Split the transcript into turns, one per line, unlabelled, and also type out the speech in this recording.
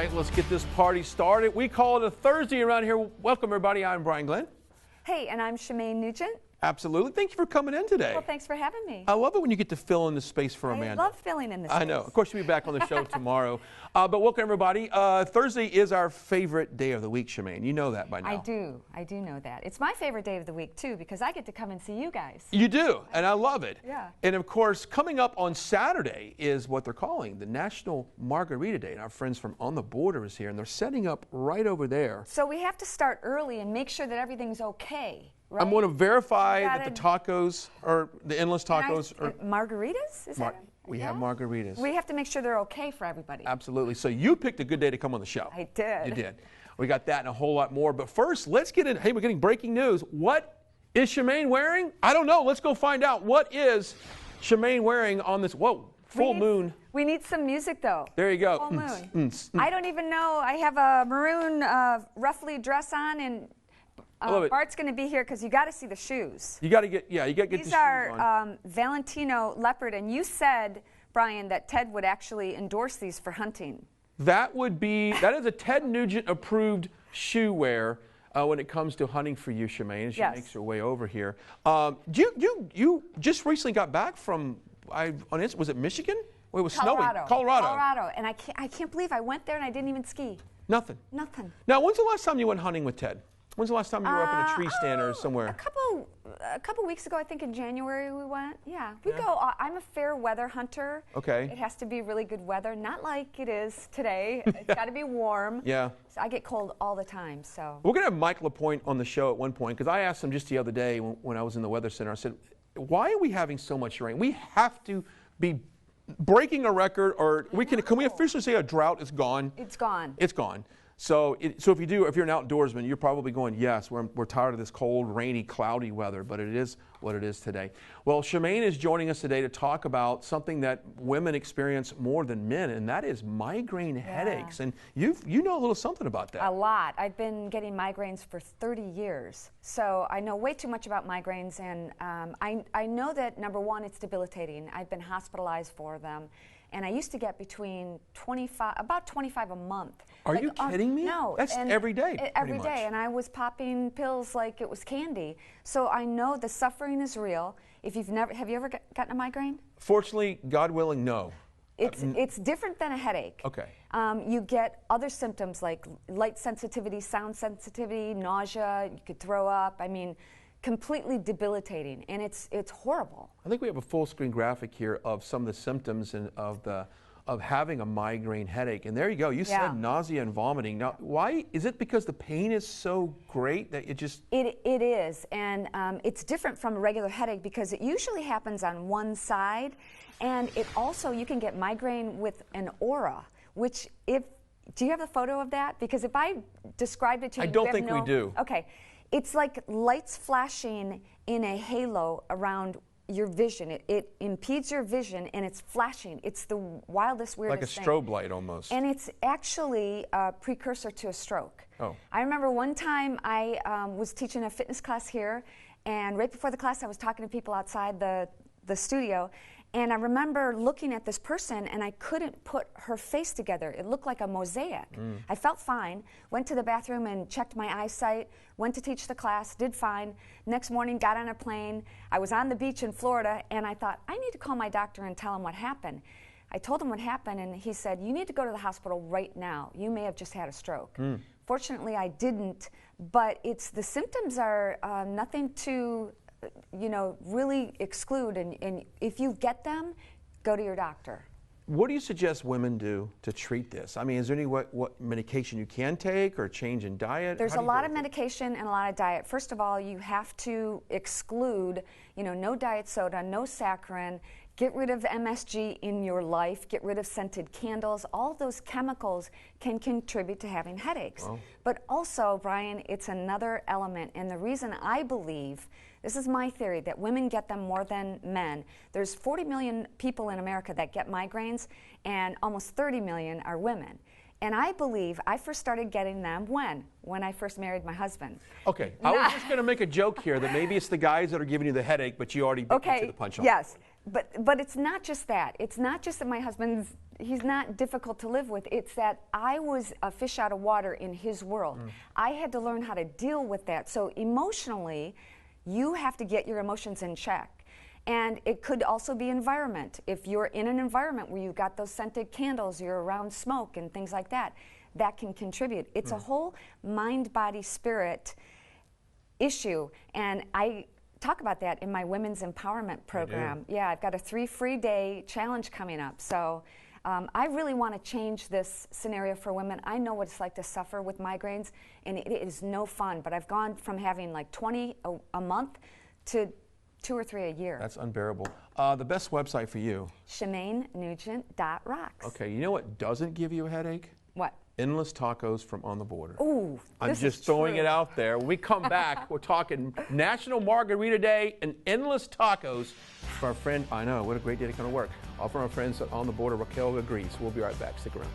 right, let's get this party started. We call it a Thursday around here. Welcome, everybody. I'm Brian Glenn.
Hey, and I'm Shemaine Nugent.
Absolutely. Thank you for coming in today.
Well, thanks for having me.
I love it when you get to fill in the space for Amanda.
I love filling in the space.
I know. Of course, you'll be back on the show tomorrow. But welcome, everybody. Thursday is our favorite day of the week, Shemaine. You know that by now.
I do. I do know that. It's my favorite day of the week, too, because I get to come and see you guys.
You do, and I love it.
Yeah.
And, of course, coming up on Saturday is what they're calling the National Margarita Day. And our friends from On the Border is here, and they're setting up right over there.
So we have to start early and make sure that everything's okay. Right?
I'm going to verify that the tacos, or the endless tacos, are
margaritas? Is that?
We have margaritas.
We have to make sure they're okay for everybody.
Absolutely. So you picked a good day to come on the show.
I did.
You did. We got that and a whole lot more. But first, let's get in. Hey, we're getting breaking news. What is Shemaine wearing? I don't know. Let's go find out. What is Shemaine wearing on this, full moon?
We need some music, though.
There you go.
Full moon. I don't even know. I have a maroon ruffly dress on, and Bart's going to be here because you got to see the shoes.
You got to get, you got to get
These
the shoes on.
are Valentino leopard, and you said, Brian, that Ted would actually endorse these for hunting.
That is a Ted Nugent approved shoe wear when it comes to hunting for you, Shemaine, as she makes her way over here. You just recently got back from, was it Michigan? Well, it was snowing.
Colorado, and I can't believe I went there and I didn't even ski.
Nothing. Now, when's the last time you went hunting with Ted? When's the last time you were up in a tree stand or somewhere?
A couple weeks ago, I think in January we went. Yeah, we go. I'm a fair weather hunter.
Okay.
It has to be really good weather, not like it is today. It's got to be warm.
Yeah.
So I get cold all the time. So
we're gonna have Mike LaPointe on the show at one point because I asked him just the other day when I was in the weather center. I said, "Why are we having so much rain? We have to be breaking a record, or can we officially say a drought is gone?
It's gone.
It's gone." So if you're an outdoorsman, you're probably going, yes, we're tired of this cold, rainy, cloudy weather, but it is what it is today. Well, Shemaine is joining us today to talk about something that women experience more than men, and that is migraine headaches. And you know a little something about that.
A lot. I've been getting migraines for 30 years, so I know way too much about migraines, and I know that, number one, it's debilitating. I've been hospitalized for them. And I used to get about 25 a month.
Are you kidding me?
No.
That's every day.
Every day. And I was popping pills like it was candy. So I know the suffering is real. Have you ever gotten a migraine?
Fortunately, God willing, no.
It's different than a headache.
Okay.
You get other symptoms like light sensitivity, sound sensitivity, nausea, you could throw up. I mean, completely debilitating, and it's horrible.
I think we have a full screen graphic here of some of the symptoms of having a migraine headache. And there you go. You said nausea and vomiting. Now, why is it? Because the pain is so great that it just
it is, and it's different from a regular headache because it usually happens on one side, and it also you can get migraine with an aura, which do you have a photo of that? Because if I described it to you,
I don't think we do.
Okay. It's like lights flashing in a halo around your vision. It impedes your vision, and it's flashing. It's the wildest, weirdest
thing. Like a strobe light almost.
And it's actually a precursor to a stroke.
Oh.
I remember one time I was teaching a fitness class here, and right before the class I was talking to people outside the studio, and I remember looking at this person, and I couldn't put her face together. It looked like a mosaic. I felt fine, went to the bathroom and checked my eyesight, went to teach the class, did fine. Next morning, got on a plane. I was on the beach in Florida, and I thought, I need to call my doctor and tell him what happened. I told him what happened, and he said, you need to go to the hospital right now. You may have just had a stroke. Fortunately, I didn't, but the symptoms are nothing to really exclude, and if you get them, go to your doctor.
What do you suggest women do to treat this? I mean, is there any what medication you can take or change in diet?
There's a lot of medication and a lot of diet. First of all, you have to exclude, no diet soda, no saccharin, get rid of MSG in your life, get rid of scented candles. All of those chemicals can contribute to having headaches.
Wow.
But also, Brian, it's another element, and the reason I believe, this is my theory, that women get them more than men. There's 40 million people in America that get migraines, and almost 30 million are women. And I believe I first started getting them when I first married my husband.
Okay, I was just going to make a joke here that maybe it's the guys that are giving you the headache, but you already beat me to the punchline.
Yes. But it's not just that. It's not just that my husband's, he's not difficult to live with. It's that I was a fish out of water in his world. I had to learn how to deal with that. So emotionally, you have to get your emotions in check. And it could also be environment. If you're in an environment where you've got those scented candles, you're around smoke and things like that, that can contribute. It's a whole mind, body, spirit issue. And I talk about that in my women's empowerment program. Yeah, I've got a 3 free day challenge coming up. So I really want to change this scenario for women. I know what it's like to suffer with migraines, and it is no fun. But I've gone from having like 20 a month to 2 or 3 a year.
That's unbearable. The best website for you?
ShemaineNugent.rocks.
Okay, you know what doesn't give you a headache?
What?
Endless tacos from On the Border.
Ooh,
I'm just throwing it out there. When we come back, we're talking National Margarita Day and endless tacos for our friend. I know, what a great day to come to work. All from our friends at On the Border, Raquel agrees. We'll be right back. Stick around.